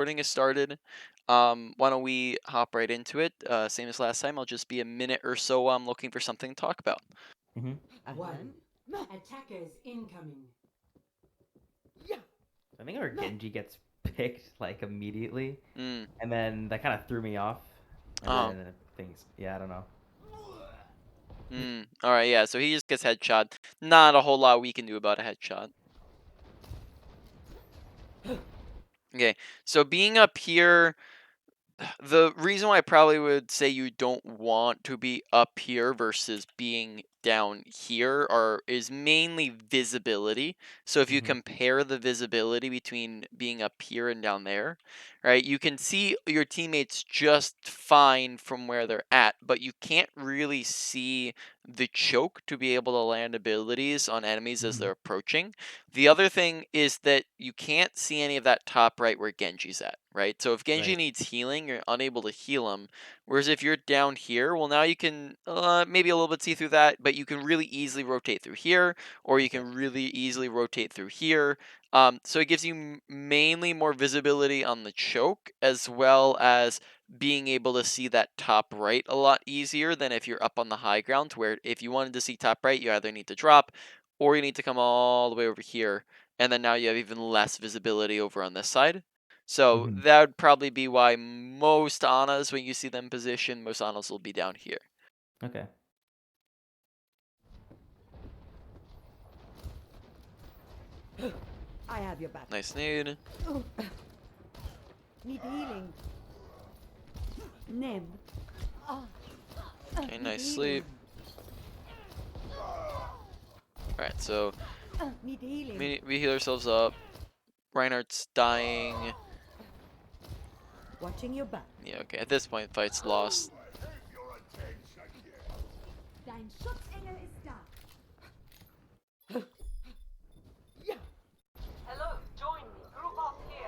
recording has started. Why don't we hop right into it? Same as last time, I'll just be a minute or so looking for something to talk about. One. Attackers incoming. I think our Genji gets picked like immediately, Mm. and then that kind of threw me off. And Oh. then things, yeah, I don't know. All right, yeah. So he just gets headshot. Not a whole lot we can do about a headshot. Okay, so being up here, the reason why I probably would say you don't want to be up here versus being down here is mainly visibility. So if you compare the visibility between being up here and down there, right, you can see your teammates just fine from where they're at, but you can't really see the choke to be able to land abilities on enemies as they're approaching. The other thing is that you can't see any of that top right where Genji's at, right? So if Genji Right. needs healing, you're unable to heal him. Whereas if you're down here, well, now you can maybe a little bit see through that, but you can really easily rotate through here, or you can really easily rotate through here. So it gives you mainly more visibility on the choke, as well as being able to see that top right a lot easier than if you're up on the high ground, where if you wanted to see top right, you either need to drop or you need to come all the way over here, and then now you have even less visibility over on this side. So that would probably be why most Anas, when you see them positioned, most Anas will be down here. Okay. I have your back. Nice nade. Need healing. Nem. Okay, nice sleep. Alright, so Need healing. we heal ourselves up. Reinhardt's dying. Watching your back. Yeah, okay, at this point, fight's lost. Dein Schutzengel ist da. Hello, join me. Group up here.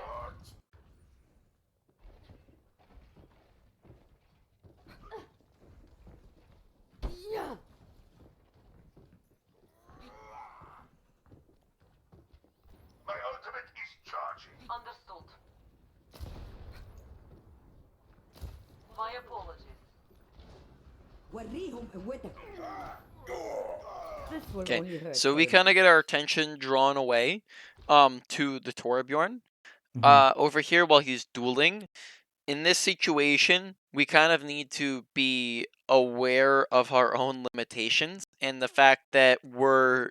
My ultimate is charging. Understood. My apologies. وريهم قوتك. This will Okay, only hurt so for we a kind of minute. get our attention drawn away to the Torbjorn. Over here while he's dueling. In this situation, we kind of need to be aware of our own limitations and the fact that we're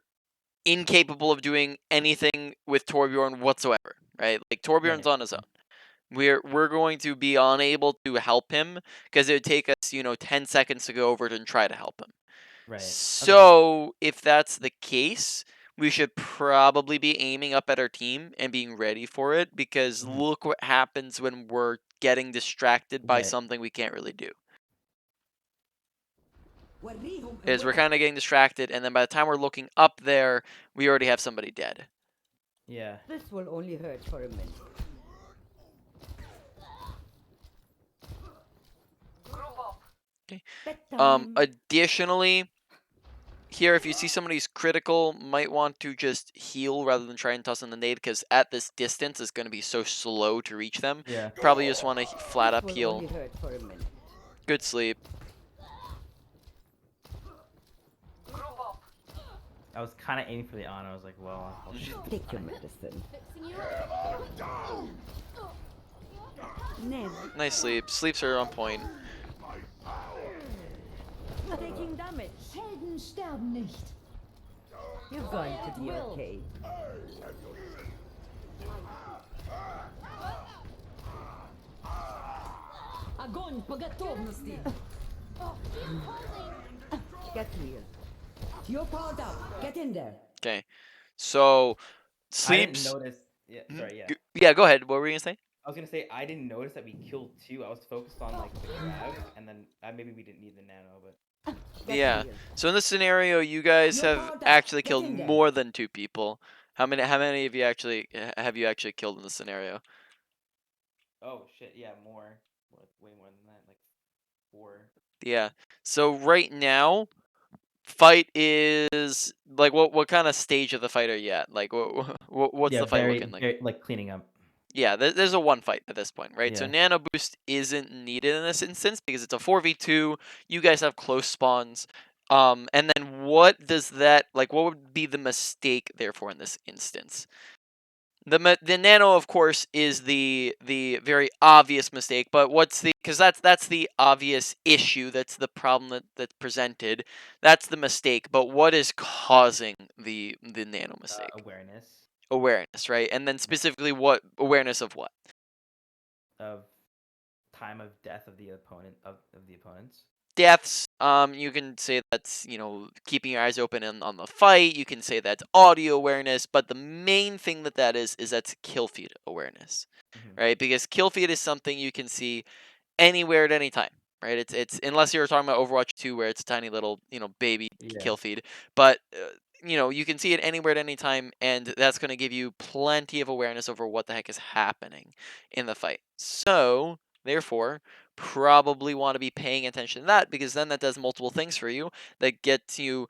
incapable of doing anything with Torbjorn whatsoever, right? Like Torbjorn's on his own. We're going to be unable to help him because it would take us, 10 seconds to go over and try to help him. Right. So, if that's the case, we should probably be aiming up at our team and being ready for it, because look what happens when we're getting distracted by Right. something we can't really do. وريهم Is we're قوتك. kind of getting distracted, and then by the time we're looking up there, we already have somebody dead. Yeah. This will only hurt for a minute. Group up. Okay. Bedtime. Additionally, here, if you see somebody's critical, might want to just heal rather than try and toss in the nade, because at this distance, it's going to be so slow to reach them. Yeah. Probably just want to flat This up will heal. only hurt for a minute. Good sleep. Group up. I was kind of aiming for the on. I was like, well, I'll just Take your medicine. Nem. Nice sleep. Sleeps are on point. Taking damage. Helden sterben nicht. You're going to be okay. Огонь по готовности. Get healed. You're powered up. Get in there. Okay. So, I didn't sleeps. notice. Yeah. Sorry. Yeah. Yeah, go ahead. What were you going to say? I was gonna say I didn't notice that we killed two. I was focused on like the grab, and then maybe we didn't need the nano, but Get Yeah. healed. So in this scenario, you guys You're have powered up. actually Get killed in there. more than 2 people. How many of you actually have you actually killed in this scenario? oh shit, yeah, more, way more than that, like 4. Yeah. So right now, fight is like what kind of stage of the fight are you at? Like what's yeah, the fight very, looking like? very like cleaning up. Yeah, there's a one fight at this point, right? So Yeah. nano boost isn't needed in this instance because it's a 4v2. You guys have close spawns. And then what does that like? What would be the mistake therefore in this instance? The nano, of course, is the very obvious mistake. But what's the because that's the obvious issue. That's the problem that's presented. That's the mistake. But what is causing the nano mistake? Awareness Awareness, right? And then specifically, what awareness of what? of time of death of the of the opponents. Deaths. You can say that's keeping your eyes open on the fight. You can say that's audio awareness, but the main thing that is that's kill feed awareness, Hmm. right? Because kill feed is something you can see anywhere at any time, right? It's unless you're talking about Overwatch 2 where it's a tiny little baby Yeah. kill feed, but you can see it anywhere at any time, and that's going to give you plenty of awareness over what the heck is happening in the fight. So therefore, probably want to be paying attention to that because then that does multiple things for you. That gets you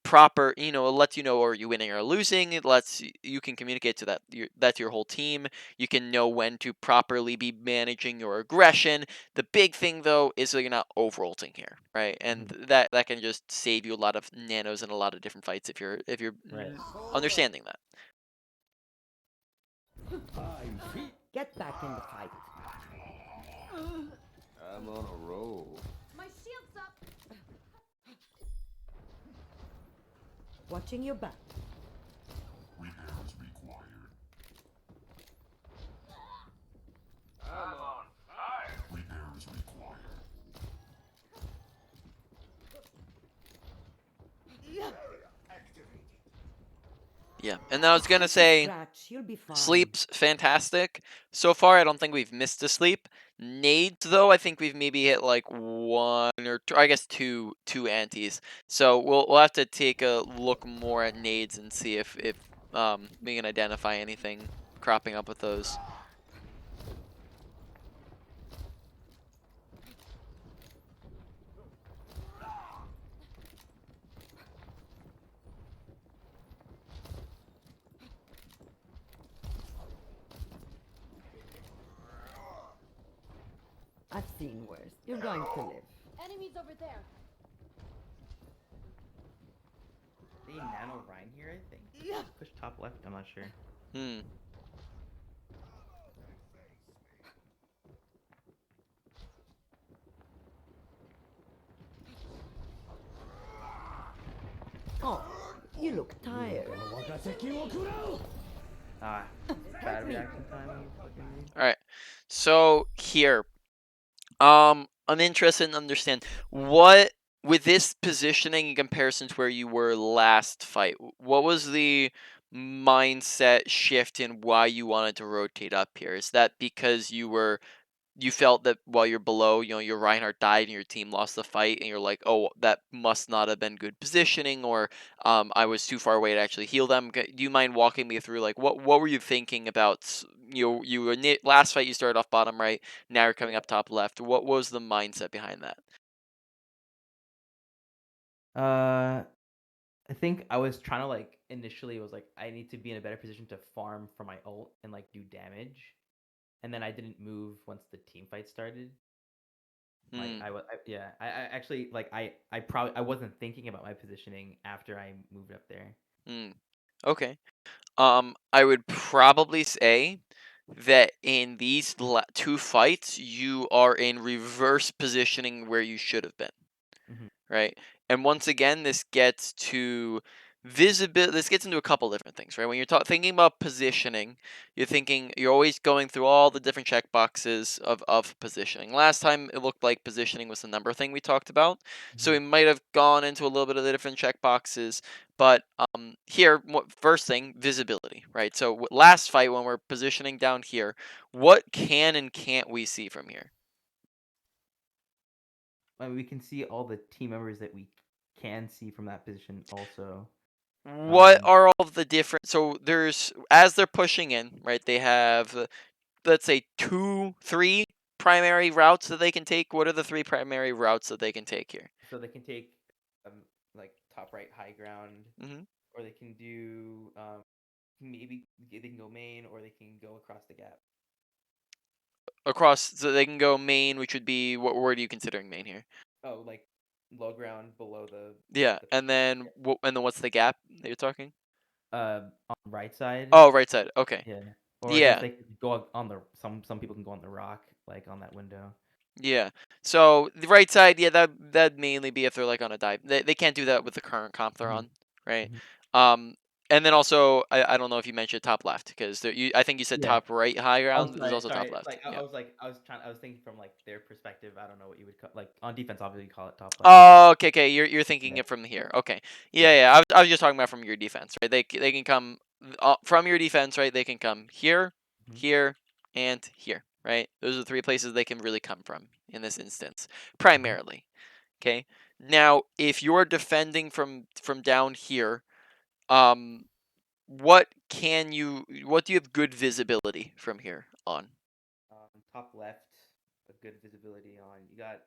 proper, it lets you know are you winning or losing. It lets you can communicate to that's your whole team. You can know when to properly be managing your aggression. The big thing though is that you're not overulting here, right? And Hmm. that can just save you a lot of nanos in a lot of different fights if you're Right. understanding that. Get back in the fight. I'm on a roll. My shield's up. Watching your back. Repairs required. I'm on fire. Repairs required. Yeah, and I was gonna say Scratch, you'll be fine. sleep's fantastic. So far, I don't think we've missed a sleep. Nades, though, I think we've maybe hit like one or two, I guess two antes. So we'll have to take a look more at nades and see if we can identify anything cropping up with those. I've seen worse. You're going to live. Enemies over there. They nano Rhine here, I think. Push top left. I'm not sure. Hmm. Oh, you look tired. Ah, bad reaction time. You fucking read. All right. So here, I'm interested in understand what with this positioning in comparison to where you were last fight. What was the mindset shift in why you wanted to rotate up here? Is that because you felt that while you're below, your Reinhardt died and your team lost the fight, and you're like, oh, that must not have been good positioning, or I was too far away to actually heal them. Do you mind walking me through like what were you thinking about? You were last fight you started off bottom right, now you're coming up top left. What was the mindset behind that? I think I was trying to like initially it was like I need to be in a better position to farm for my ult and like do damage, and then I didn't move once the team fight started. Like Hmm. yeah, I actually like I probably I wasn't thinking about my positioning after I moved up there. Hmm. Okay. I would probably say that in these two fights, you are in reverse positioning where you should have been. Hmm. Right? And once again, this gets to visibility. This gets into a couple different things, right? When you're thinking about positioning, you're always going through all the different checkboxes of positioning. Last time it looked like positioning was the number thing we talked about, so Hmm. we might have gone into a little bit of the different checkboxes. But here, first thing, visibility, right? So last fight when we're positioning down here, what can and can't we see from here? I mean, we can see all the team members that we can see from that position also. What are all of the different so there's as they're pushing in, right, they have let's say 2 3 primary routes that they can take. What are the 3 primary routes that they can take here? So they can take like top right high ground, Hmm. or they can do maybe they can go main or they can go across the gap. Across, so they can go main, which would be, what word are you considering main here? Oh, like low ground below the. Yeah, the and then what's the gap that you're talking? on right side. Oh, right side. Okay. Yeah. Or I guess Yeah. they could go on the some people can go on the rock like on that window. Yeah. So the right side, yeah, that'd mainly be if they're like on a dive. They can't do that with the current comp they're Mhm. on, right? Mhm. Um, and then also I don't know if you mentioned top left because I think you said Yeah. top right high Oh, ground. There's sorry, also top sorry. left. Like Yeah. I was thinking from like their perspective. I don't know what you would call like on defense. Obviously, you call it top left. But Oh, okay. You're thinking yeah, it from here. Okay. yeah. Yeah. I was just talking about from your defense, right? They can come from your defense, right? They can come here, Mhm. here, and here, right? Those are the three places they can really come from in this instance, Mhm. primarily. Okay. Now, if you're defending from down here, um, what do you have good visibility from here on? Top left, a good visibility on. You got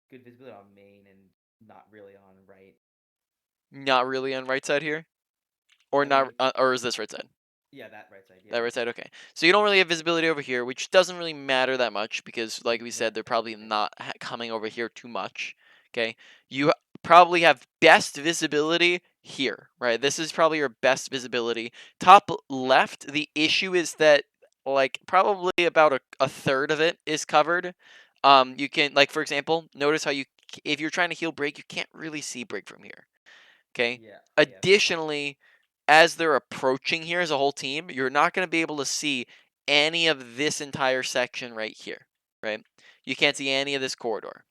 good visibility on main and not really on right. Not really on right side here, or I not, mean, or is this right side? yeah, that right side. That Yeah. right side, okay. So you don't really have visibility over here, which doesn't really matter that much because, like we Yeah. said, they're probably not coming over here too much. Okay, you probably have best visibility here, right? This is probably your best visibility. Top left. The issue is that like probably about a third of it is covered. You can, like, for example, notice how if you're trying to heal break, you can't really see break from here. Okay. Yeah. Yeah. Additionally, as they're approaching here as a whole team, you're not going to be able to see any of this entire section right here, right? You can't see any of this corridor.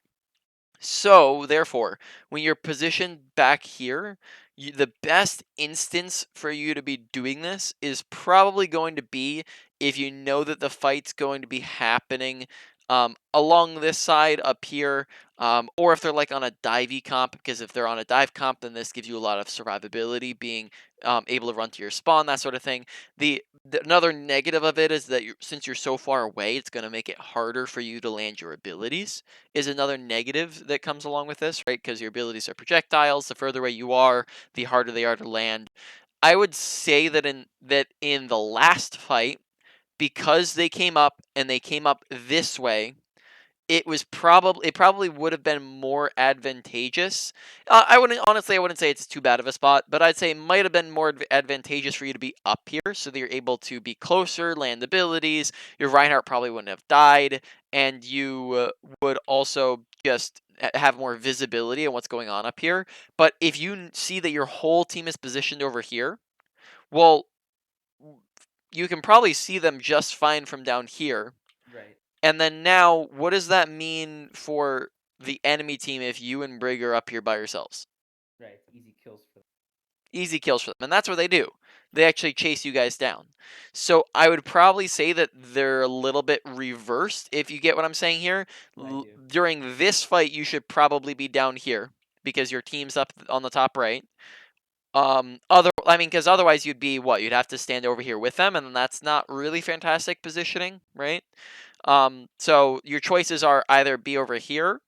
So, therefore, when you're positioned back here, the best instance for you to be doing this is probably going to be if you know that the fight's going to be happening along this side up here, or if they're like on a divey comp, because if they're on a dive comp, then this gives you a lot of survivability, being able to run to your spawn, that sort of thing. Another negative of it is that since you're so far away, it's going to make it harder for you to land your abilities is another negative that comes along with this, right? Because your abilities are projectiles. The further away you are, the harder they are to land. I would say that in the last fight, because they came up and they came up this way, it probably would have been more advantageous. I wouldn't say it's too bad of a spot, but I'd say it might have been more advantageous for you to be up here so that you're able to be closer, land abilities. Your Reinhardt probably wouldn't have died, and you would also just have more visibility on what's going on up here. But if you see that your whole team is positioned over here, well, you can probably see them just fine from down here. Right. And then now, what does that mean for the enemy team if you and Brig are up here by yourselves? Right. Easy kills for them. Easy kills for them. And that's what they do. They actually chase you guys down. So I would probably say that they're a little bit reversed, if you get what I'm saying here. I do. During this fight, you should probably be down here because your team's up on the top right. Because otherwise you'd be what? You'd have to stand over here with them, and then that's not really fantastic positioning, right? So your choices are either be over here,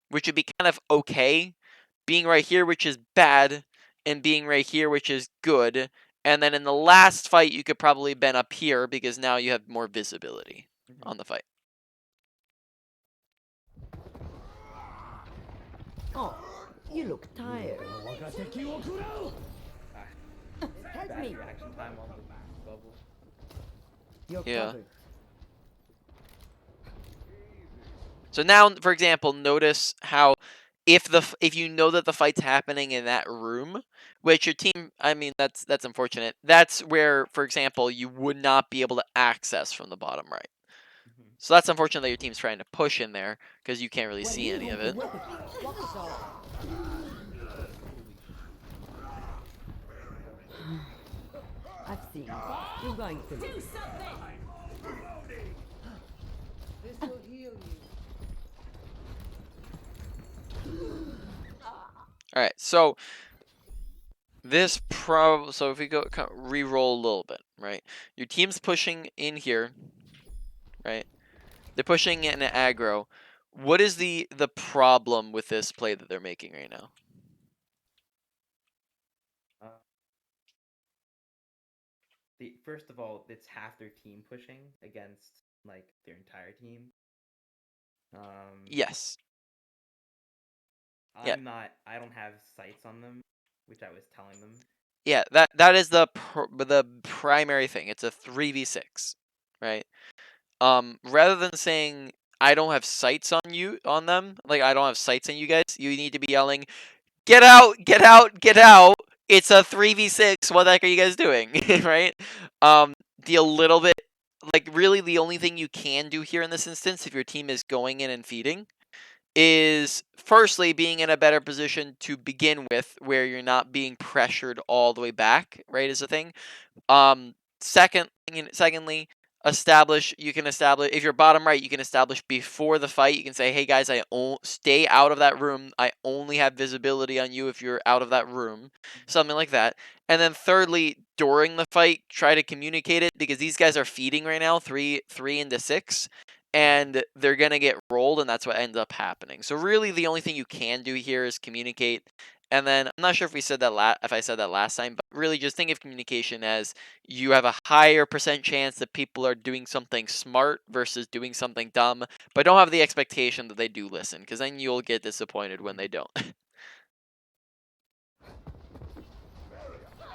which would be kind of okay, being right here, which is bad, and being right here, which is good. And then in the last fight, you could probably been up here because now you have more visibility Mhm. on the fight. Oh, you look tired. Help Bad me. reaction time on the bubble. You're Yeah. covered. So now, for example, notice how if you know that the fight's happening in that room, which your team, I mean, that's unfortunate. That's where, for example, you would not be able to access from the bottom right. Mhm. So that's unfortunate that your team's trying to push in there because you can't really When see he any has of the it. weapon, what is all? I've seen. You're going to Do something! This will heal you. All right, so so if we go kind of re-roll a little bit, right? Your team's pushing in here, right? They're pushing in aggro. What is the problem with this play that they're making right now? Uh, first of all, it's half their team pushing against like their entire team. Yes. Yeah. I don't have sights on them, which I was telling them. Yeah, that is the primary thing. It's a 3v6, right? Rather than saying I don't have sights on them, like I don't have sights on you guys, you need to be yelling, "Get out! Get out! Get out! It's a 3v6. What the heck are you guys doing?" Right? The a little bit like really the only thing you can do here in this instance if your team is going in and feeding is firstly being in a better position to begin with where you're not being pressured all the way back, right, is a thing. Secondly, you can establish if you're bottom right, you can establish before the fight. You can say, "Hey guys, stay out of that room. I only have visibility on you if you're out of that room," something like that. And then thirdly, during the fight, try to communicate it because these guys are feeding right now, three into six, and they're gonna get rolled, and that's what ends up happening. So really, the only thing you can do here is communicate. And then I'm not sure if I said that last time, but really just think of communication as you have a higher percent chance that people are doing something smart versus doing something dumb, but don't have the expectation that they do listen, because then you'll get disappointed when they don't.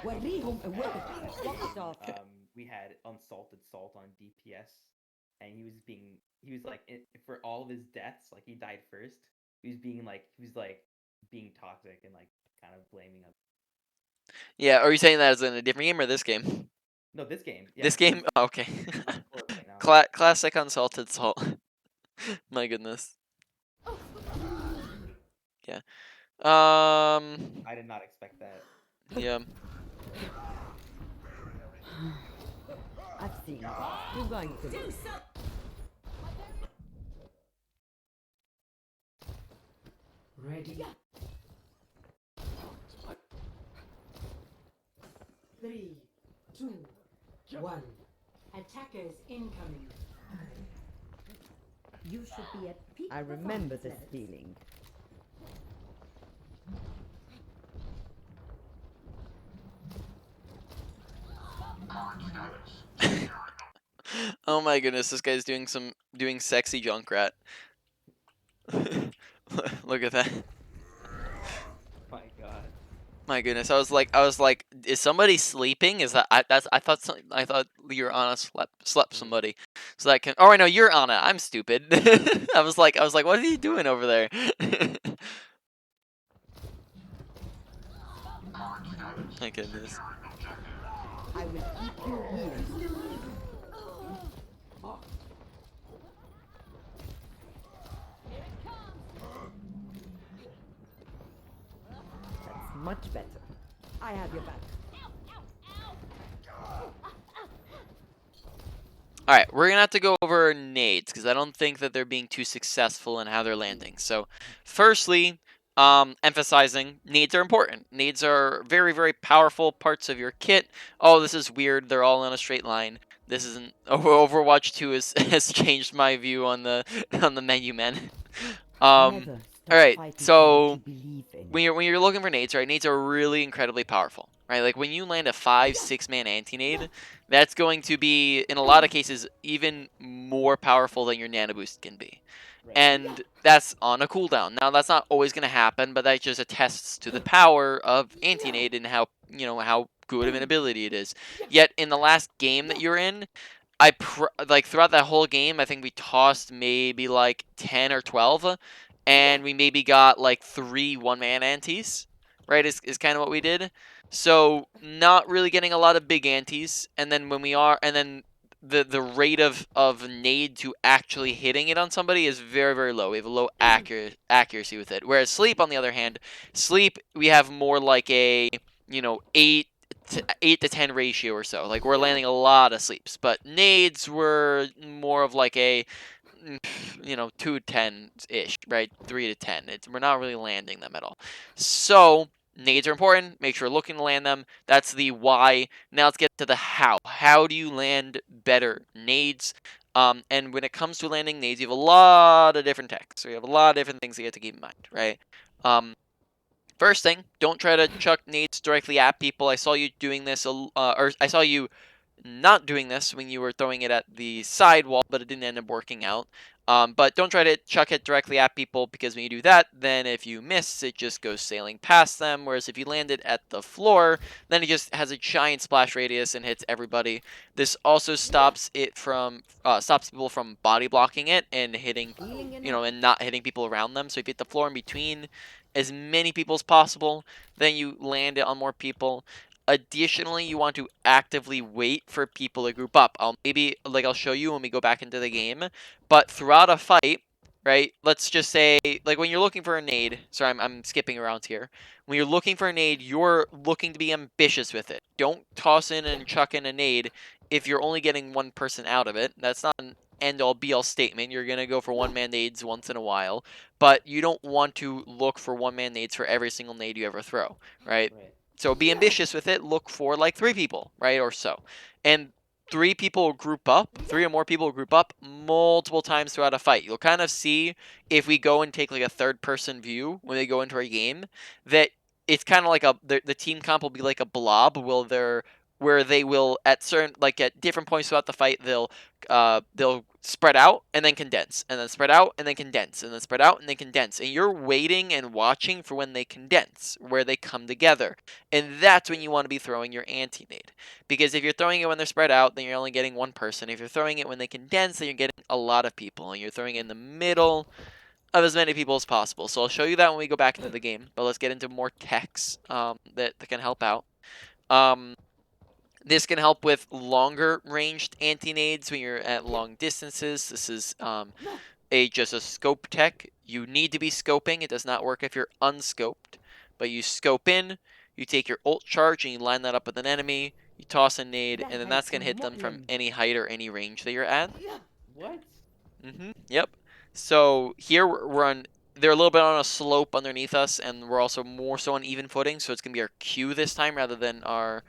وريهم قوتك stop. We had Unsalted Salt on DPS, and he was like for all of his deaths, like he died first. He was being toxic and like kind of blaming us. Yeah, are you saying that as in a different game or this game? No, this game. Yeah, This game? Oh, okay. right now. Classic Unsalted Salt. My goodness. Yeah. I did not expect that. Yeah. I've seen it. You're going to do ready. 3, 2, 1. Attackers incoming. You should be at peak. I remember this feeling. Oh my goodness, this guy's doing sexy Junkrat. Look at that. My God. My goodness, I was like, is somebody sleeping? Is that I thought your Anna slept somebody. So that can. Oh, I know you're Anna. I'm stupid. I was like, what are you doing over there? My goodness. I will keep you here. That's much better. I have your back. All right, we're gonna have to go over nades because I don't think that they're being too successful in how they're landing. So, firstly, emphasizing nades are important. Nades are very, very powerful parts of your kit. Oh, this is weird. They're all in a straight line. This isn't. Overwatch 2 has changed my view on the menu, man. All right, so when you're looking for nades, right? Nades are really incredibly powerful, right? Like when you land a 5-6 man anti-nade, that's going to be in a lot of cases even more powerful than your nano boost can be. Right. And that's on a cooldown. Now that's not always going to happen, but that just attests to the power of anti-nade and how good of an ability it is. Yet in the last game that you're in, like throughout that whole game, I think we tossed maybe like 10 or 12, and we maybe got like 3 one-man antis, right? Is kind of what we did. So not really getting a lot of big antis, and then the rate of nade to actually hitting it on somebody is very, very low. We have a low accuracy with it. Whereas sleep, on the other hand, we have more like a 8 to 10 ratio or so. Like we're landing a lot of sleeps, but nades were more of like a 2 to 10 ish, right? 3 to 10. We're not really landing them at all. So nades are important. Make sure you're looking to land them. That's the why. Now let's get to the how. How do you land better nades? And when it comes to landing nades, you have a lot of different techs. So you have a lot of different things you have to keep in mind, right? First thing, don't try to chuck nades directly at people. I saw you doing this, or I saw you not doing this when you were throwing it at the side wall, but it didn't end up working out. But don't try to chuck it directly at people, because when you do that, then if you miss, it just goes sailing past them. Whereas if you land it at the floor, then it just has a giant splash radius and hits everybody. This also stops people from body blocking it and hitting, and not hitting people around them. So if you hit the floor in between as many people as possible, then you land it on more people. Additionally, you want to actively wait for people to group up. I'll show you when we go back into the game, but throughout a fight, right? Let's just say, like, when you're looking for a nade. Sorry, I'm skipping around here. When you're looking for a nade, you're looking to be ambitious with it. Don't toss in and chuck in a nade if you're only getting one person out of it. That's not an end-all be-all statement. You're gonna go for one-man nades once in a while, but you don't want to look for one-man nades for every single nade you ever throw, right? Right. So be ambitious with it. Look for like 3 people, right, or so. And 3 people group up, 3 or more people group up multiple times throughout a fight. You'll kind of see, if we go and take like a third-person view when they go into our game, that it's kind of like the team comp will be like a blob, where they will at different points throughout the fight, they'll spread out and then condense, and then spread out and then condense, and then spread out and then condense, and you're waiting and watching for when they condense, where they come together. And that's when you want to be throwing your anti-nade. Because if you're throwing it when they're spread out, then you're only getting one person. If you're throwing it when they condense, then you're getting a lot of people. And you're throwing it in the middle of as many people as possible. So I'll show you that when we go back into the game. But let's get into more techs that can help out. This can help with longer ranged anti-nades when you're at long distances. This is just a scope tech. You need to be scoping. It does not work if you're unscoped. But you scope in, you take your ult charge, and you line that up with an enemy. You toss a nade, and then that's going to hit them from any height or any range that you're at. What? Yep. So here they're a little bit on a slope underneath us, and we're also more so on even footing. So it's going to be our Q this time rather than our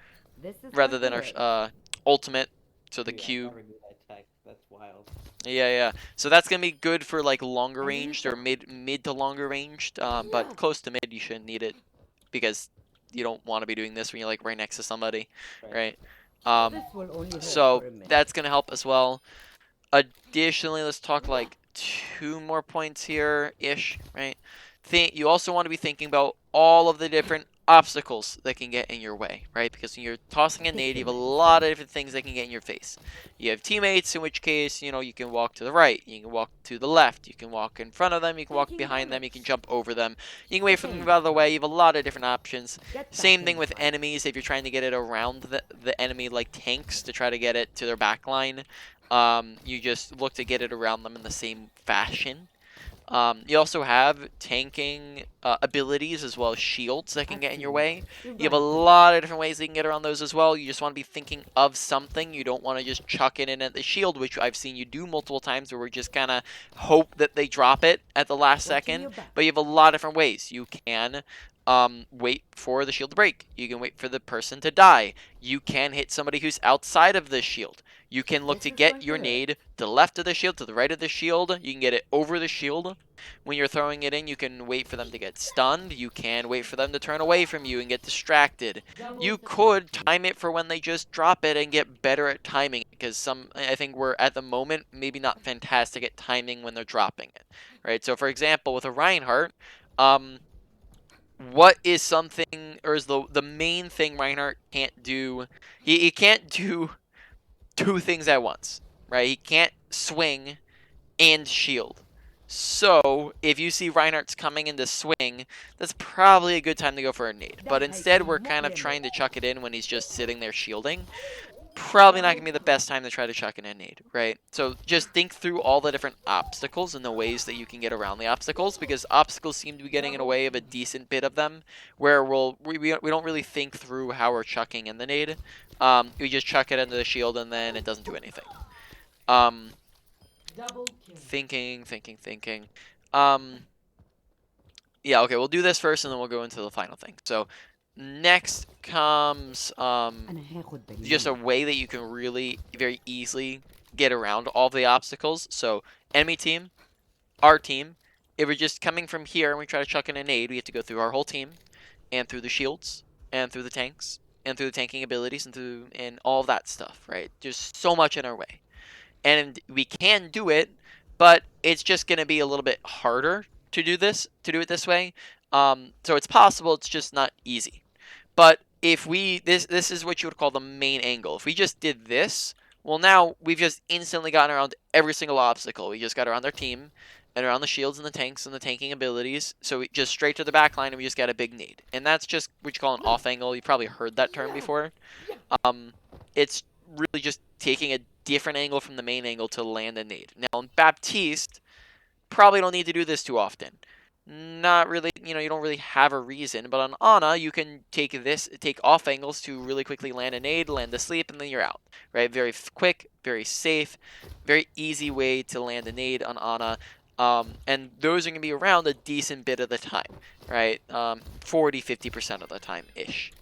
ultimate. So the Dude, I Q. never knew that tech. That's wild. Yeah. So that's gonna be good for like longer ranged or mid to longer ranged. But close to mid, you shouldn't need it, because you don't want to be doing this when you're like right next to somebody, right? So that's gonna help as well. Additionally, let's talk like 2 more points here ish, right? You also want to be thinking about all of the different obstacles that can get in your way, right? Because when you're tossing a nade, you have a lot of different things that can get in your face. You have teammates, in which case, you can walk to the right, you can walk to the left, you can walk in front of them, you can walk behind them, you can jump over them, you can wait for them to move out of the way. You have a lot of different options. Same thing with enemies. If you're trying to get it around the enemy, like tanks, to try to get it to their back line, you just look to get it around them in the same fashion. You also have tanking abilities as well as shields that can get in your way. You have a lot of different ways that you can get around those as well. You just want to be thinking of something. You don't want to just chuck it in at the shield, which I've seen you do multiple times, where we just kind of hope that they drop it at the last second. But you have a lot of different ways. You can wait for the shield to break. You can wait for the person to die. You can hit somebody who's outside of the shield. You can look to get your nade to the left of the shield, to the right of the shield. You can get it over the shield. When you're throwing it in, you can wait for them to get stunned. You can wait for them to turn away from you and get distracted. You could time it for when they just drop it and get better at timing, because I think we're at the moment maybe not fantastic at timing when they're dropping it, right? So for example, with a Reinhardt, what is something, or is the main thing Reinhardt can't do? He can't do 2 things at once, right? He can't swing and shield. So if you see Reinhardt's coming into swing, that's probably a good time to go for a nade. But instead, we're kind of trying to chuck it in when he's just sitting there shielding. Probably not going to be the best time to try to chuck in a nade, right? So just think through all the different obstacles and the ways that you can get around the obstacles, because obstacles seem to be getting in the way of a decent bit of them, where we don't really think through how we're chucking in the nade. We just chuck it into the shield and then it doesn't do anything. Thinking. Yeah, okay, we'll do this first and then we'll go into the final thing. So next comes just a way that you can really very easily get around all the obstacles. So enemy team, our team, if we're just coming from here and we try to chuck in a nade, we have to go through our whole team and through the shields and through the tanks and through the tanking abilities and all that stuff, right? There's so much in our way. And we can do it, but it's just going to be a little bit harder to do it this way. So it's possible, it's just not easy. But if this is what you would call the main angle. If we just did this, well, now we've just instantly gotten around every single obstacle. We just got around our team and around the shields and the tanks and the tanking abilities. So we just straight to the back line and we just got a big nade. And that's just what you call an off angle. You probably heard that term before. It's really just taking a different angle from the main angle to land a nade. Now in Baptiste, probably don't need to do this too often. Not really, you don't really have a reason, but on Ana, you can take off angles to really quickly land a nade, land a sleep, and then you're out, right? Very quick, very safe, very easy way to land a nade on Ana. And those are going to be around a decent bit of the time, right? 40, 50% of the time-ish.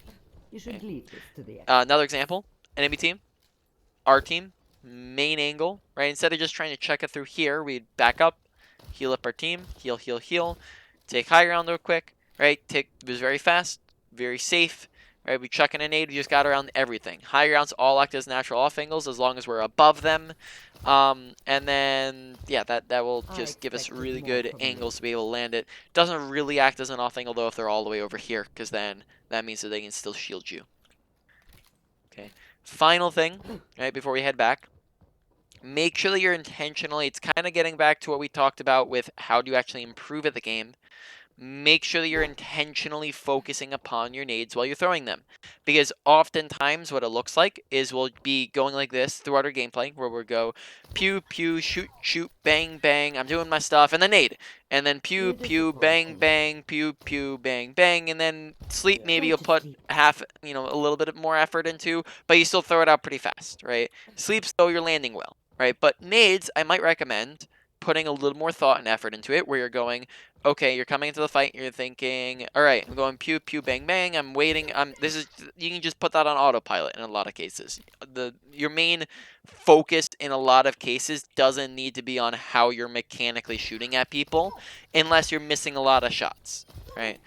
You should Okay. leave this to the Another example, enemy team, our team, main angle, right? Instead of just trying to check it through here, we'd back up, heal up our team, heal, heal, heal, take high ground real quick, right? It was very fast, very safe, right? We chuck in a nade, we just got around everything. High grounds all act as natural off angles as long as we're above them. And then, yeah, that will just give us expected really more good from you. angles to be able to land it. Doesn't really act as an off angle, though, if they're all the way over here, because then that means that they can still shield you. Okay. Final thing, right, before we head back. Make sure that you're intentionally, it's kind of getting back to what we talked about with how do you actually improve at the game. Make sure that you're intentionally focusing upon your nades while you're throwing them. Because oftentimes what it looks like is we'll be going like this throughout our gameplay, where we'll go pew, pew, shoot, shoot, bang, bang, I'm doing my stuff, and then nade. And then pew, pew, bang, bang, pew, pew, bang, bang, and then sleep maybe you'll put half, a little bit more effort into, but you still throw it out pretty fast, right? Sleeps though, you're landing well, right? But nades, I might recommend putting a little more thought and effort into it, where you're going, okay, you're coming into the fight and you're thinking, all right, I'm going pew, pew, bang, bang, I'm waiting, you can just put that on autopilot in a lot of cases. Your main focus in a lot of cases doesn't need to be on how you're mechanically shooting at people, unless you're missing a lot of shots, right?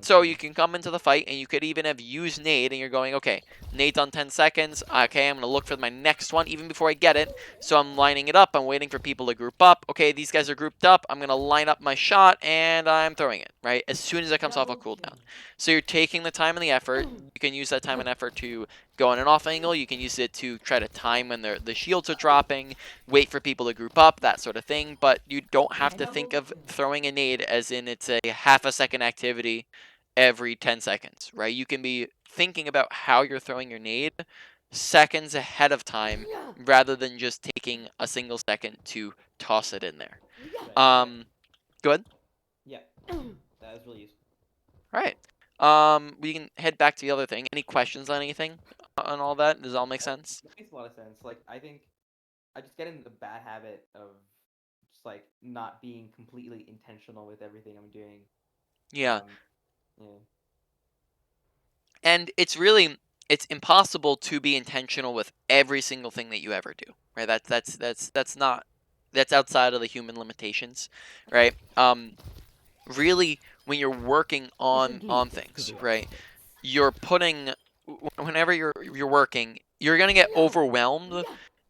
So you can come into the fight and you could even have used nade and you're going, okay, nade's on 10 seconds, okay, I'm going to look for my next one even before I get it, so I'm lining it up, I'm waiting for people to group up, okay, these guys are grouped up, I'm going to line up my shot and I'm throwing it, right, as soon as it comes off a cooldown. So you're taking the time and the effort, you can use that time and effort to go on an off angle, you can use it to try to time when the shields are dropping, wait for people to group up, that sort of thing, but you don't have to think of throwing a nade as in it's a half a second activity every 10 seconds, right? You can be thinking about how you're throwing your nade seconds ahead of time rather than just taking a single second to toss it in there. Go ahead. Yeah, that was really useful. All right. We can head back to the other thing. Any questions on anything on all that? Does it all make sense? That makes a lot of sense. Like, I think I just get into the bad habit of just like not being completely intentional with everything I'm doing. Yeah. Yeah. And it's impossible to be intentional with every single thing that you ever do, right? That's outside of the human limitations, right? Really, when you're working on things, right? You're putting, whenever you're working, you're gonna get overwhelmed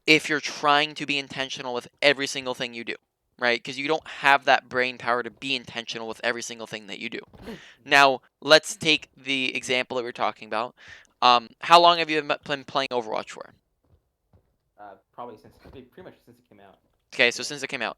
if you're trying to be intentional with every single thing you do, right? Because you don't have that brain power to be intentional with every single thing that you do. Now, let's take the example that we're talking about. How long have you been playing Overwatch for? Probably pretty much since it came out. Okay, so since it came out.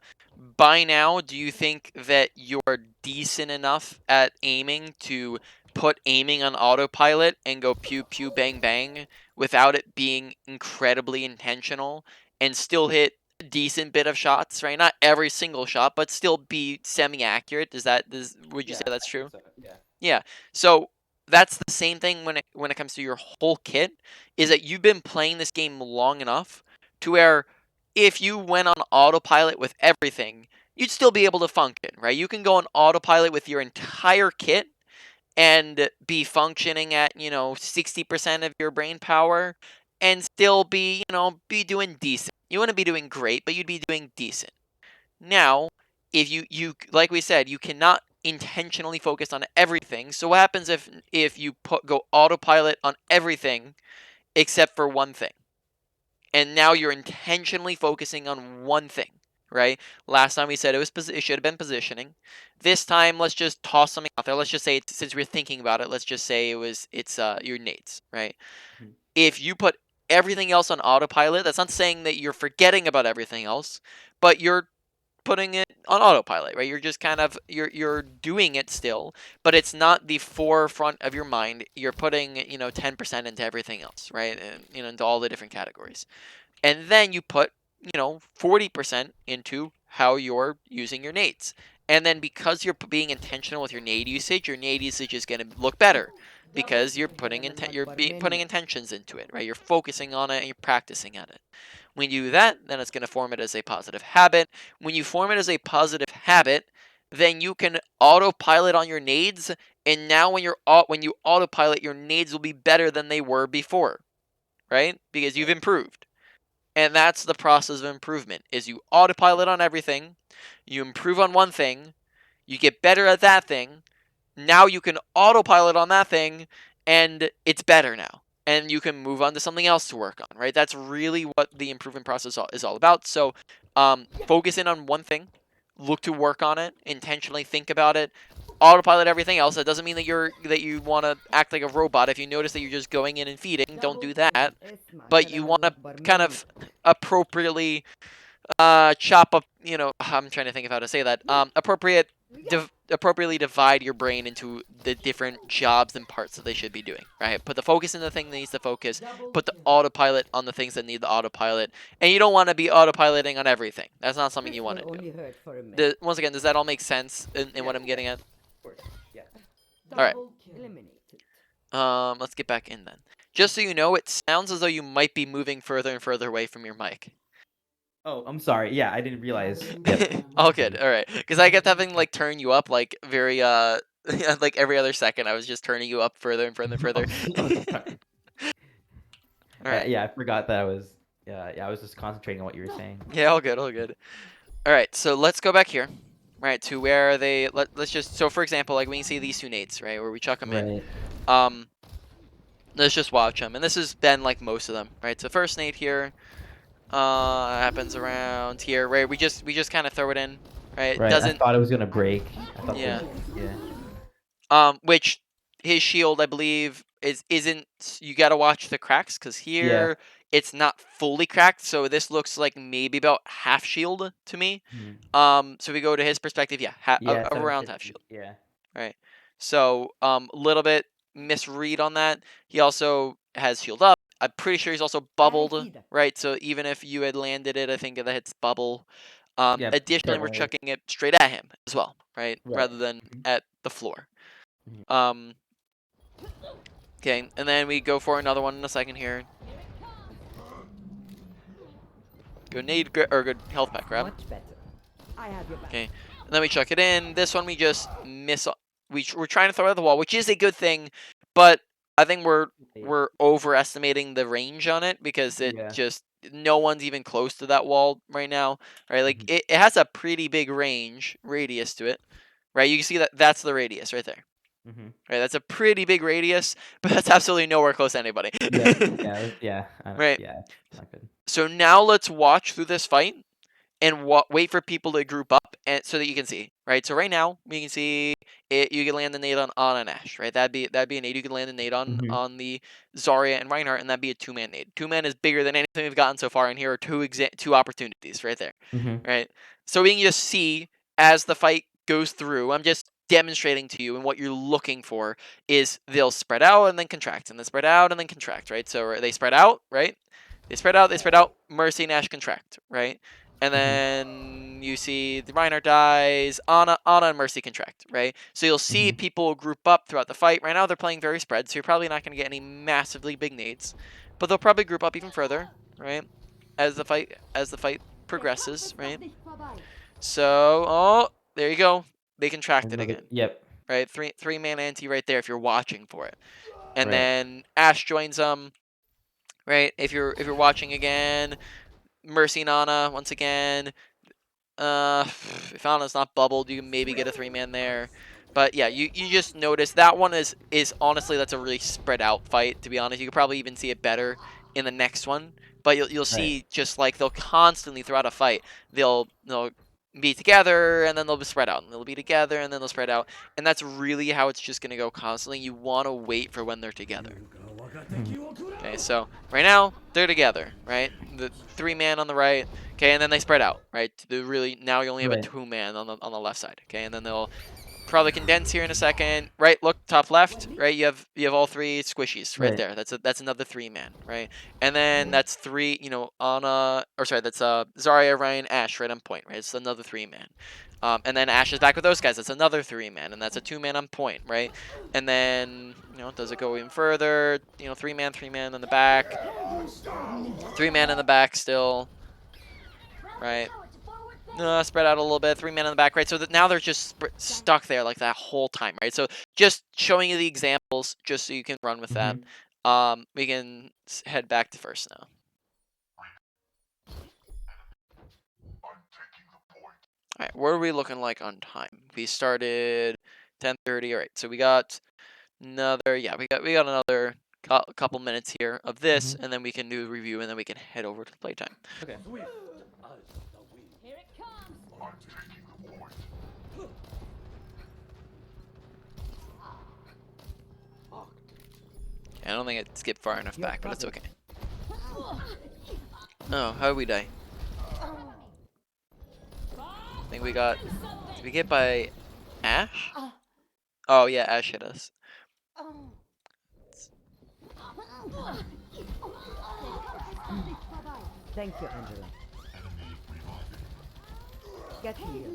By now, do you think that you're decent enough at aiming to put aiming on autopilot and go pew pew bang bang without it being incredibly intentional and still hit a decent bit of shots, right? Not every single shot, but still be semi-accurate. Would you say that's true? So, yeah. Yeah. So that's the same thing when it comes to your whole kit, is that you've been playing this game long enough to where if you went on autopilot with everything, you'd still be able to function, right? You can go on autopilot with your entire kit and be functioning at, 60% of your brain power and still be doing decent. You wouldn't be doing great, but you'd be doing decent. Now, if you like we said, you cannot intentionally focused on everything. So what happens if you go autopilot on everything except for one thing? And now you're intentionally focusing on one thing, right? Last time we said it should have been positioning. This time, let's just toss something out there. Let's just say since we're thinking about it, let's just say it's your nades, right? Mhm. If you put everything else on autopilot, that's not saying that you're forgetting about everything else, but you're putting it on autopilot, right? You're just kind of you're doing it still, but it's not the forefront of your mind. You're putting 10% into everything else, right? And into all the different categories, and then you put 40% into how you're using your nades. And then because you're being intentional with your nade usage is going to look better because you're putting putting intentions into it, right? You're focusing on it and you're practicing at it. When you do that, then it's going to form it as a positive habit. When you form it as a positive habit, then you can autopilot on your nades, and now when you autopilot, your nades will be better than they were before, right? Because you've improved. And that's the process of improvement, is you autopilot on everything, you improve on one thing, you get better at that thing, now you can autopilot on that thing, and it's better now. And you can move on to something else to work on, right? That's really what the improvement process is all about. So focus in on one thing, look to work on it, intentionally think about it, autopilot everything else. That doesn't mean that you want to act like a robot. If you notice that you're just going in and feeding, don't do that. But you want to kind of appropriately chop up, I'm trying to think of how to say that. Appropriately divide your brain into the different jobs and parts that they should be doing, right? Put the focus in the thing that needs the focus, put the autopilot on the things that need the autopilot, and you don't want to be autopiloting on everything. That's not something you want to do. Once again, does that all make sense in what I'm getting at? Of course. Yeah. All right. Eliminated. Let's get back in then. Just so you know, it sounds as though you might be moving further and further away from your mic. Oh, I'm sorry. Yeah, I didn't realize. Yep. All good. All right. Because I kept having like turn you up like very like every other second. I was just turning you up further and further and further. Oh, sorry. All right. Yeah, I forgot that I was. Yeah, I was just concentrating on what you were saying. Yeah. All good. All good. All right. So let's go back here. Right to where they let's just for example, like we can see these two nades, right, where we chuck them in. Right. Let's just watch them, and this has been like most of them, right? So first nade here. Happens around here, right? We just kind of throw it in, right? Right. I Doesn't, thought it was gonna break. I thought. yeah. Yeah. Which his shield, I believe, isn't. You gotta watch the cracks, cause here it's not fully cracked, so this looks like maybe about half shield to me. Mhm. So we go to his perspective, yeah, Yeah. around half 750. shield, Yeah. right? So a little bit misread on that. He also has shield up. I'm pretty sure he's also bubbled, right? So even if you had landed it, I think that hits bubble. Yeah. Additionally, we're Right. chucking it straight at him as well, right? Rather than at the floor. Mhm. Okay, and then we go for another one in a second here. Good good health pack grab. Much better. I have your back. Okay, and then we chuck it in. This one we just miss. We're trying to throw it at the wall, which is a good thing, but I think we're overestimating the range on it because it Yeah. just no one's even close to that wall right now, right? Like Mhm. it has a pretty big radius to it, right? You can see that's the radius right there. Mhm. Right, that's a pretty big radius, but that's absolutely nowhere close to anybody. Yeah. Yeah. Yeah. Right. Yeah. Not good. So now let's watch through this fight and wait for people to group up and so that you can see. Right. So right now we can see it. You can land the nade on an Ash. Right. That'd be a nade. You can land a nade Mhm. on the Zarya and Reinhardt, and that'd be a 2-man nade. 2-man is bigger than anything we've gotten so far, and here are two opportunities right there. Mhm. Right. So we can just see as the fight goes through. I'm just demonstrating to you, and what you're looking for is they'll spread out and then contract, and then spread out and then contract, right? So they spread out, right? They spread out. Mercy and Ash contract, right? And Mhm. then you see the Reinhardt dies, Ana and Mercy contract, right? So you'll see Mhm. people group up throughout the fight. Right now they're playing very spread, so you're probably not going to get any massively big nades, but they'll probably group up even further, right? As the fight progresses, right? So, oh, there you go. They contracted Another. again, Yep. right? Three-man anti right there if you're watching for it. And Right. then Ash joins them, right? If you're watching again, Mercy Nana once again. If Ana's not bubbled, you can maybe get a 3-man there. But yeah, you just notice that one is honestly, that's a really spread out fight, to be honest. You could probably even see it better in the next one. But you'll see just like they'll constantly throughout a fight, they'll be together and then they'll be spread out, and they'll be together and then they'll spread out, and that's really how it's just gonna go constantly. You want to wait for when they're together. Okay, so right now they're together, right? The 3-man on the right, okay, and then they spread out, right? Now you only have a 2-man on the left side, okay, and then they'll probably condense here in a second. Right, look, top left, right? You have all 3 squishies right there. That's another 3-man, right? And then that's 3, Anna, or sorry, that's Zarya, Ryan, Ash right on point, right? It's another 3-man. And then Ash is back with those guys. That's another 3-man, and that's a 2-man on point, right? And then, does it go even further? 3-man, 3-man in the back. 3-man in the back still, right? Spread out a little bit, 3-man in the back, right? So that now they're just stuck there like that whole time, right? So just showing you the examples, just so you can run with that. We can head back to first now. All right, what are we looking like on time? We started 10:30. All right, so we got another, yeah, we got another couple minutes here of this, and then we can do a review, and then we can head over to playtime. Okay. Here it comes. I don't think it skipped far enough back, but it's okay. Oh, how did we die? I think we got... Did we get by Ash? Oh, yeah, Ash hit us. Thank you, Angela. Enemy reviving. Get here.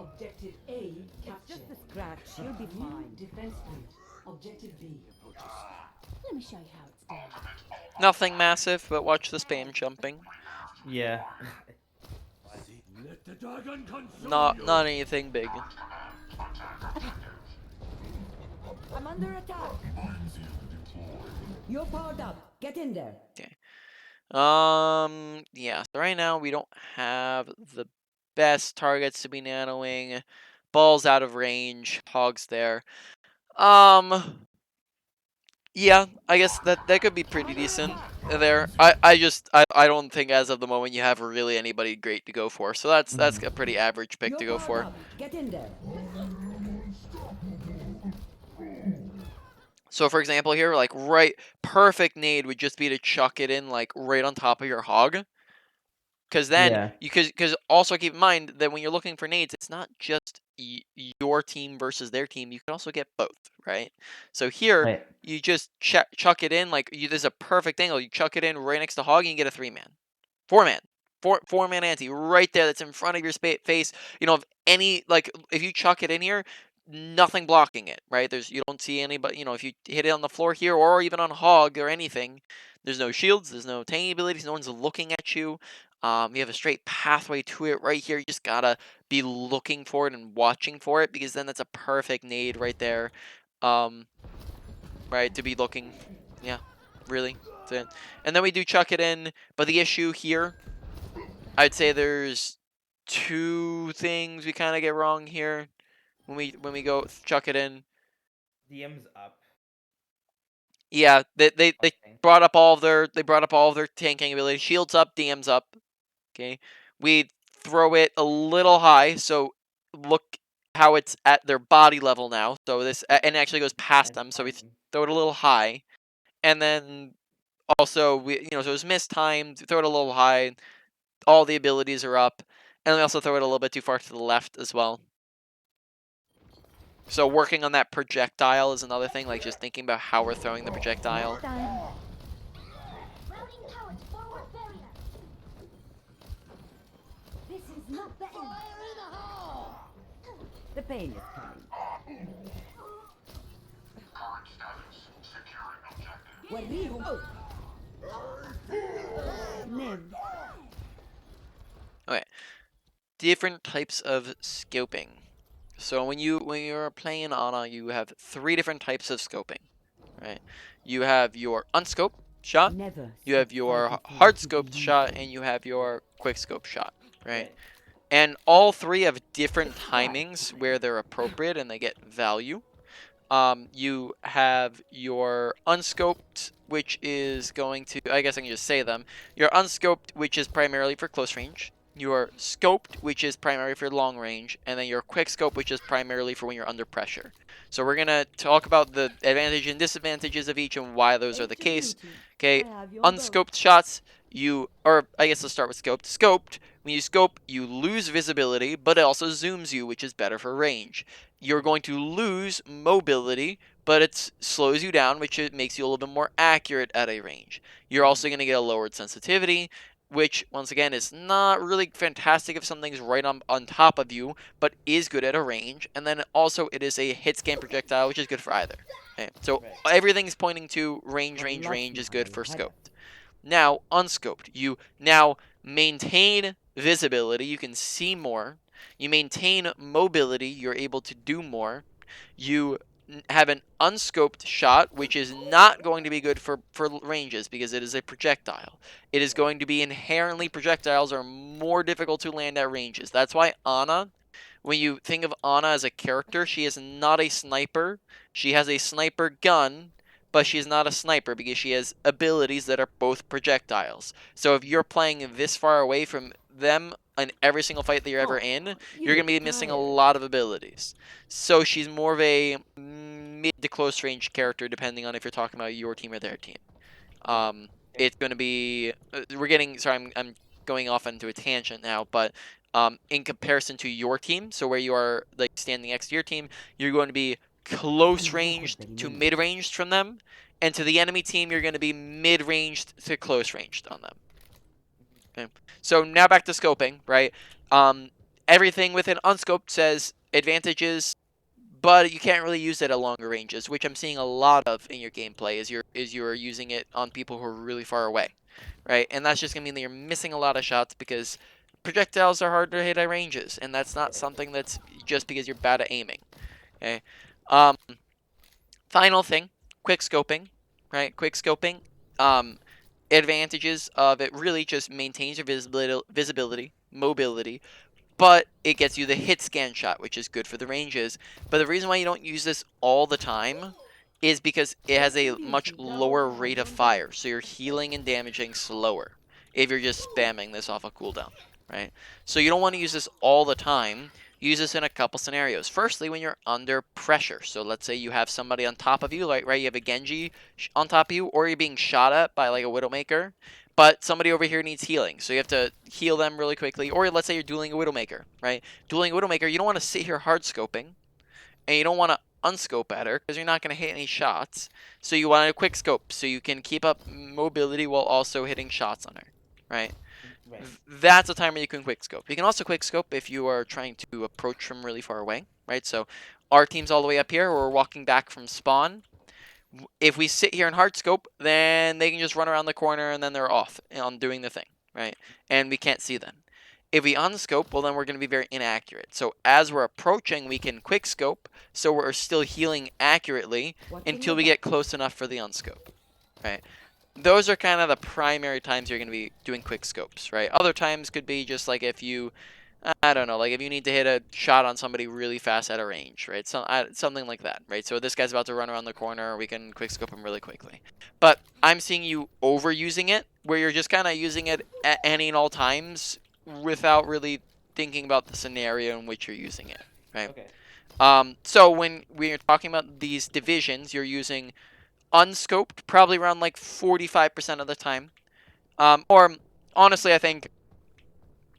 Objective A captured. Just a scratch. You'll be fine. Defense point. Objective B. Let me show you how it's done. Nothing massive, but watch the spam jumping. Yeah. Not anything big. I'm under attack. You're powered up. Get in there. Okay. Yeah, so right now we don't have the best targets to be nanoing. Ball's out of range. Hog's there. Yeah, I guess that could be pretty decent there. I don't think as of the moment you have really anybody great to go for. So that's a pretty average pick to go for. Get in there. So for example here, like perfect nade would just be to chuck it in like right on top of your hog. Because then because also keep in mind that when you're looking for nades, it's not just your team versus their team. You can also get both, right? So here you just chuck it in like there's a perfect angle. You chuck it in right next to hog, and you get a 3-man, 4-man, four-man anti right there. That's in front of your face. If any if you chuck it in here, nothing blocking it, right? You don't see anybody. If you hit it on the floor here or even on hog or anything, there's no shields, there's no tanking abilities, no one's looking at you. You have a straight pathway to it right here. You just gotta be looking for it and watching for it, because then that's a perfect nade right there. Right, to be looking. Yeah, really. That's it. And then we do chuck it in, but the issue here, I'd say there's 2 things we kind of get wrong here when we go chuck it in. DM's up. Yeah, they brought up all of their tanking ability. Shields up, DM's up. Okay, we throw it a little high, so look how it's at their body level now. So this and it actually goes past them, so we throw it a little high, and then also so it's mistimed. Throw it a little high. All the abilities are up, and we also throw it a little bit too far to the left as well. So working on that projectile is another thing, like just thinking about how we're throwing the projectile. This is not the end. The pain is coming. Current status. Securing objective. Where we Name. Okay. Different types of scoping. So when you're playing Ana, you have 3 different types of scoping, right? You have your unscoped shot, you have your hard scoped shot, and you have your quick scope shot, right? And all three have different timings where they're appropriate and they get value. You have your unscoped, which is going to, I guess I can just say them. Your unscoped, which is primarily for close range. Your scoped, which is primarily for long range. And then your quick scope, which is primarily for when you're under pressure. So we're going to talk about the advantages and disadvantages of each and why those are the case. Okay, unscoped shots, or I guess let's start with scoped. Scoped, when you scope, you lose visibility, but it also zooms you, which is better for range. You're going to lose mobility, but it slows you down, which makes you a little bit more accurate at a range. You're also going to get a lowered sensitivity, which once again is not really fantastic if something's right on top of you, but is good at a range. And then also it is a hit scan projectile, which is good for either. Okay, so everything's pointing to range is good for scoped. Now, unscoped, you now maintain visibility, you can see more. You maintain mobility, you're able to do more. You have an unscoped shot, which is not going to be good for ranges because it is a projectile. It is going to be inherently, projectiles are more difficult to land at ranges. That's why Ana, when you think of Ana as a character, she is not a sniper. She has a sniper gun, but she's not a sniper because she has abilities that are both projectiles. So if you're playing this far away from them in every single fight that you're ever in, you're going to be missing a lot of abilities. So she's more of a mid to close range character, depending on if you're talking about your team or their team. It's going to be, I'm going off into a tangent now, but in comparison to your team, so where you are like standing next to your team, you're going to be close ranged to mid ranged from them, and to the enemy team, you're going to be mid ranged to close ranged on them. Okay. So now back to scoping, right? Everything within unscoped says advantages, but you can't really use it at longer ranges, which I'm seeing a lot of in your gameplay. Is you're using it on people who are really far away, right? And that's just gonna mean that you're missing a lot of shots because projectiles are hard to hit at ranges, and that's not something that's just because you're bad at aiming. Okay. Um, Final thing, quick scoping, right? Quick scoping. Advantages of it really just maintains your visibility, mobility, but it gets you the hit scan shot, which is good for the ranges. But the reason why you don't use this all the time is because it has a much lower rate of fire, so you're healing and damaging slower if you're just spamming this off a cooldown, right? So you don't want to use this all the time. Use this in a couple scenarios. Firstly, when you're under pressure. So let's say you have somebody on top of you, like right, you have a Genji on top of you, or you're being shot at by like a Widowmaker, but somebody over here needs healing, so you have to heal them really quickly. Or let's say you're dueling a Widowmaker, right? Dueling a Widowmaker, you don't want to sit here hard scoping, and you don't want to unscope at her because you're not going to hit any shots. So you want a quick scope so you can keep up mobility while also hitting shots on her, right? That's a time where you can quick scope. You can also quick scope if you are trying to approach from really far away, right? So our team's all the way up here. We're walking back from spawn. If we sit here in hard scope, then they can just run around the corner and then they're off on doing the thing, right? And we can't see them. If we unscope, well, then we're going to be very inaccurate. So as we're approaching, we can quick scope, so we're still healing accurately until we get close enough for the unscope, right? Those are kind of the primary times you're going to be doing quick scopes, right? Other times could be just like if you, I don't know, like if you need to hit a shot on somebody really fast at a range, right? So, something like that, right? So this guy's about to run around the corner, we can quick scope him really quickly. But I'm seeing you overusing it, where you're just kind of using it at any and all times without really thinking about the scenario in which you're using it, right? Okay. So when we're talking about these divisions, you're using unscoped probably around like 45% of the time. Or honestly, I think,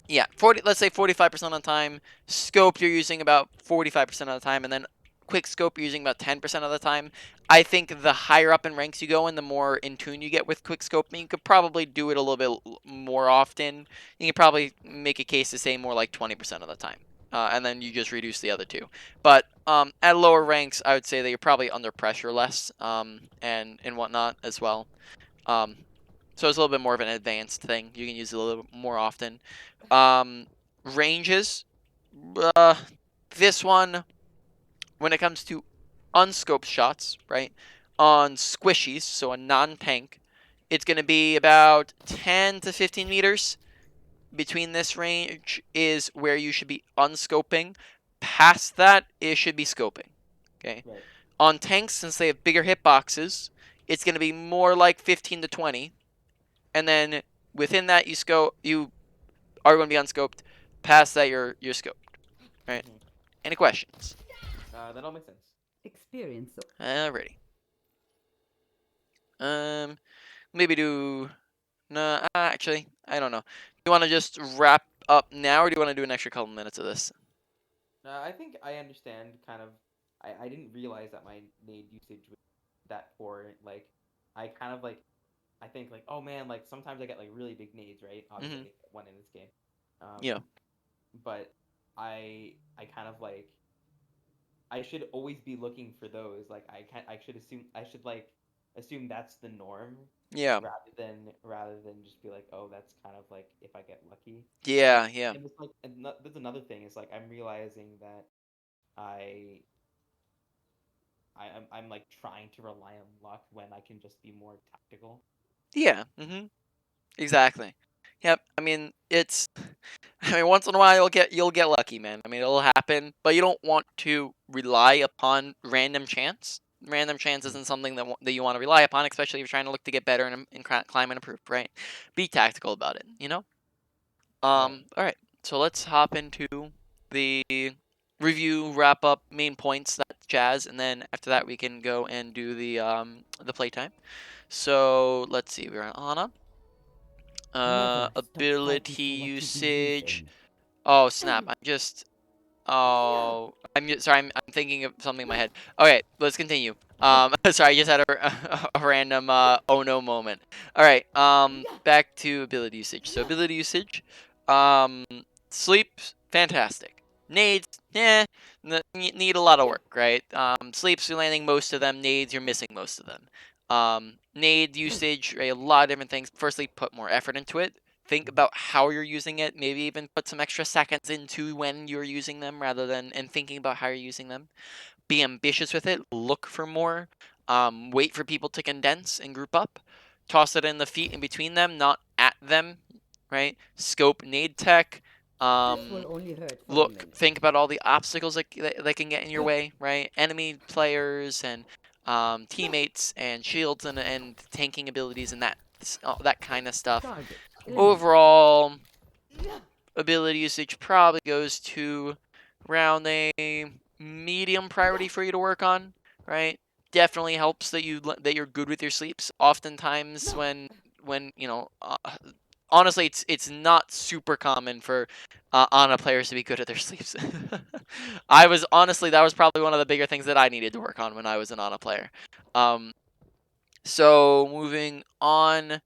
yeah, let's say 45% of the time. Scope you're using about 45% of the time, and then quick scope you're using about 10% of the time. I think the higher up in ranks you go and the more in tune you get with quick scoping, you could probably do it a little bit more often. You could probably make a case to say more like 20% of the time. And then you just reduce the other two. But at lower ranks, I would say that you're probably under pressure less and whatnot as well. So it's a little bit more of an advanced thing. You can use it a little bit more often. Ranges. This one, when it comes to unscoped shots, right, on squishies, so a non-tank, it's going to be about 10 to 15 meters. between this range is where you should be unscoping. Past that, it should be scoping. Okay. Right. On tanks, since they have bigger hitboxes, it's going to be more like 15 to 20. And then within that, you are going to be unscoped. Past that, you're scoped. Right? Mhm. Any questions? That all makes sense. Experience. Alrighty. Maybe do. No, actually, I don't know. Do you want to just wrap up now, or do you want to do an extra couple minutes of this? I think I understand kind of. I didn't realize that my nade usage was that poor. Like, I kind of like. I think like, oh man, like sometimes I get like really big nades, right? Obviously, I Mm-hmm. get one in this game. Yeah. But I kind of like I should always be looking for those. Like I should assume that's the norm Yeah. rather than just be like, oh, that's kind of like if I get lucky. Yeah. Yeah. And it's like there's another thing. Is like I'm realizing that I I'm like trying to rely on luck when I can just be more tactical. Yeah. Mm-hmm. Exactly. Yep. I mean, it's. I mean, once in a while you'll get lucky, man. I mean, it'll happen, but you don't want to rely upon random chance. Random chance isn't something that you want to rely upon, especially if you're trying to look to get better and climb and improve. Right? Be tactical about it. You know. Right. All right. So let's hop into the review, wrap up, main points, that jazz, and then after that we can go and do the playtime. So let's see. We're on Ana. Never stop fighting Ability for what you believe usage. in. Oh snap! I'm just. Oh, sorry. I'm thinking of something in my head. Okay, let's continue. Sorry, I just had a random oh no moment. All right. Back to ability usage. So ability usage. Um, sleep, fantastic. Nades, yeah, need a lot of work, right? Sleeps, you're landing most of them. Nades, you're missing most of them. Nade usage, right, a lot of different things. Firstly, put more effort into it. Think about how you're using it. Maybe even put some extra seconds into when you're using them rather than and thinking about how you're using them. Be ambitious with it. Look for more. Wait for people to condense and group up. Toss it in the feet in between them, not at them. Right? Scope nade tech. This will only hurt for a Look, minute. think about all the obstacles that can get in your way. Right? Enemy players and teammates and shields and tanking abilities and that kind of stuff. Target. Eliminate. Overall, ability usage probably goes to around a medium priority for you to work on, right? Definitely helps that you're good with your sleeps. Oftentimes when honestly it's not super common for Ana players to be good at their sleeps. I was honestly that was probably one of the bigger things that I needed to work on when I was an Ana player. Um, so moving on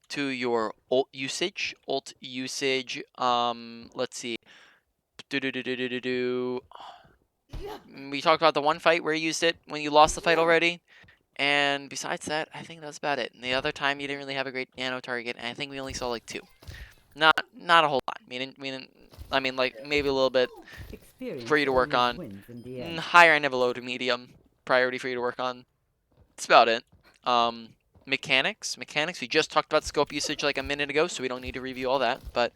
to your ult usage. Ult usage. Let's see. Do. We talked about the one fight where you used it when you lost the fight already. And besides that, I think that's about it. And the other time you didn't really have a great nano target, and I think we only saw like 2. Not a whole lot. I mean like maybe a little bit Experience for you to work always on. wins in the end. Higher end of a low to medium priority for you to work on. That's about it. Um, mechanics. We just talked about scope usage like a minute ago, so we don't need to review all that. But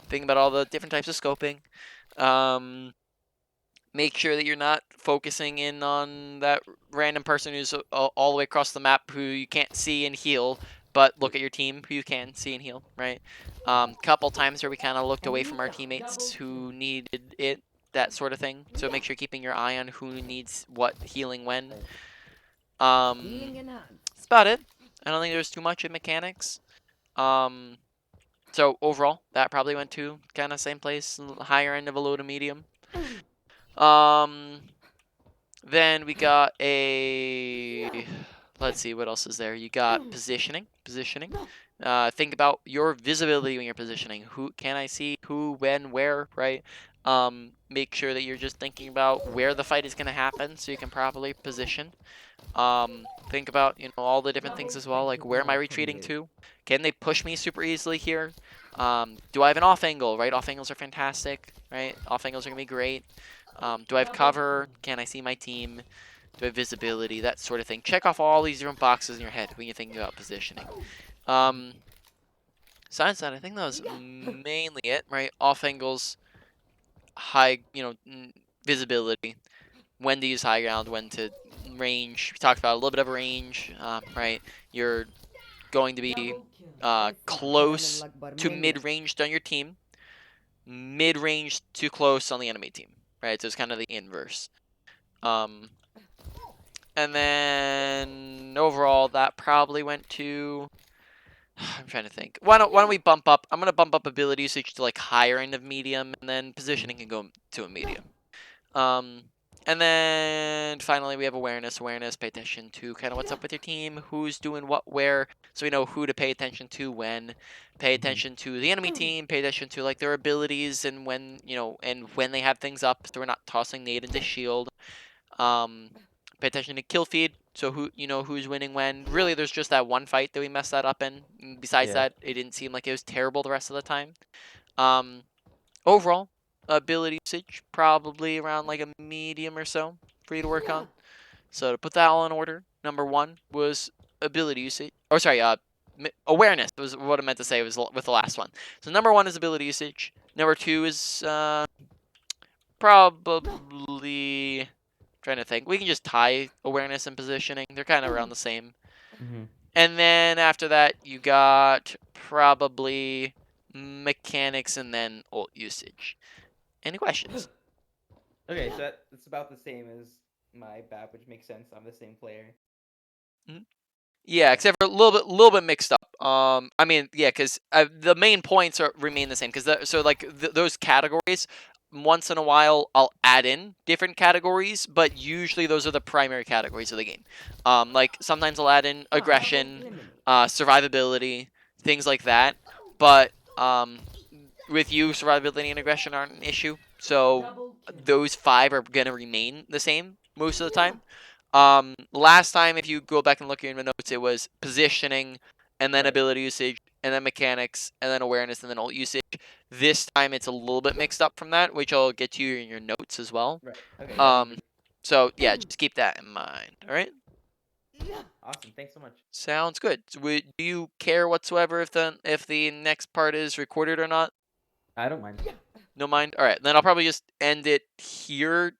think about all the different types of scoping. Make sure that you're not focusing in on that random person who's all the way across the map who you can't see and heal, but look at your team who you can see and heal, right? Couple times where we kind of looked away from our teammates who needed it, that sort of thing. So make sure you're keeping your eye on who needs what healing when. Healing enhanced. That's about it. I don't think there's too much in mechanics. So overall, that probably went to kind of same place, higher end of a low to medium. Then we got a. Let's see, what else is there? You got positioning. Think about your visibility when you're positioning. Who can I see? Who, when, where, right? Make sure that you're just thinking about where the fight is going to happen so you can properly position. Think about, all the different things as well, like where am I retreating to? Can they push me super easily here? Do I have an off angle, right? Off angles are fantastic, right? Off angles are going to be great. Do I have cover? Can I see my team? Do I have visibility? That sort of thing. Check off all these different boxes in your head when you're thinking about positioning. Besides that, I think that was mainly it, right? Off angles, high, visibility. When to use high ground, when to range. We talked about a little bit of range, right? You're going to be Double kill. I suck 'cause I'm in close luck to mania. mid-range on your team, mid-range to close on the enemy team, right? So it's kind of the inverse. And then overall, that probably went to. I'm trying to think. Why don't we bump up? I'm gonna bump up ability usage to like higher end of medium, and then positioning can go to a medium. And then finally we have awareness. Awareness, pay attention to kind of what's up with your team, who's doing what where, so we know who to pay attention to when. Pay attention to the enemy team, pay attention to like their abilities and when, and when they have things up, so we're not tossing Nade into shield. Pay attention to kill feed, so who's winning when. Really, there's just that one fight that we messed that up in. Besides that, it didn't seem like it was terrible the rest of the time. Overall, ability usage probably around like a medium or so for you to work on. So to put that all in order, number one was ability usage. Or sorry, awareness was what I meant to say was with the last one. So number one is ability usage. Number two is probably trying to think. We can just tie awareness and positioning. They're kind of around the same. And then after that, you got probably mechanics and then ult usage. Any questions? Okay, so it's about the same as my BAP, which makes sense. I'm the same player. Yeah, except for a little bit mixed up. I mean, yeah, because the main points remain the same. Because so like those categories, once in a while I'll add in different categories, but usually those are the primary categories of the game. Like sometimes I'll add in aggression, survivability, things like that. But with you, survivability and aggression aren't an issue. So Double kill. those five are gonna remain the same most of the time. Last time, if you go back and look in the notes, it was positioning, and then Right. ability usage, and then mechanics, and then awareness, and then ult usage. This time, it's a little bit mixed up from that, which I'll get to you in your notes as well. Right. Okay. Yeah, So yeah, just keep that in mind. All right. awesome. Thanks so much. Sounds good. So, do you care whatsoever if the next part is recorded or not? I don't mind. No mind. All right. Then I'll probably just end it here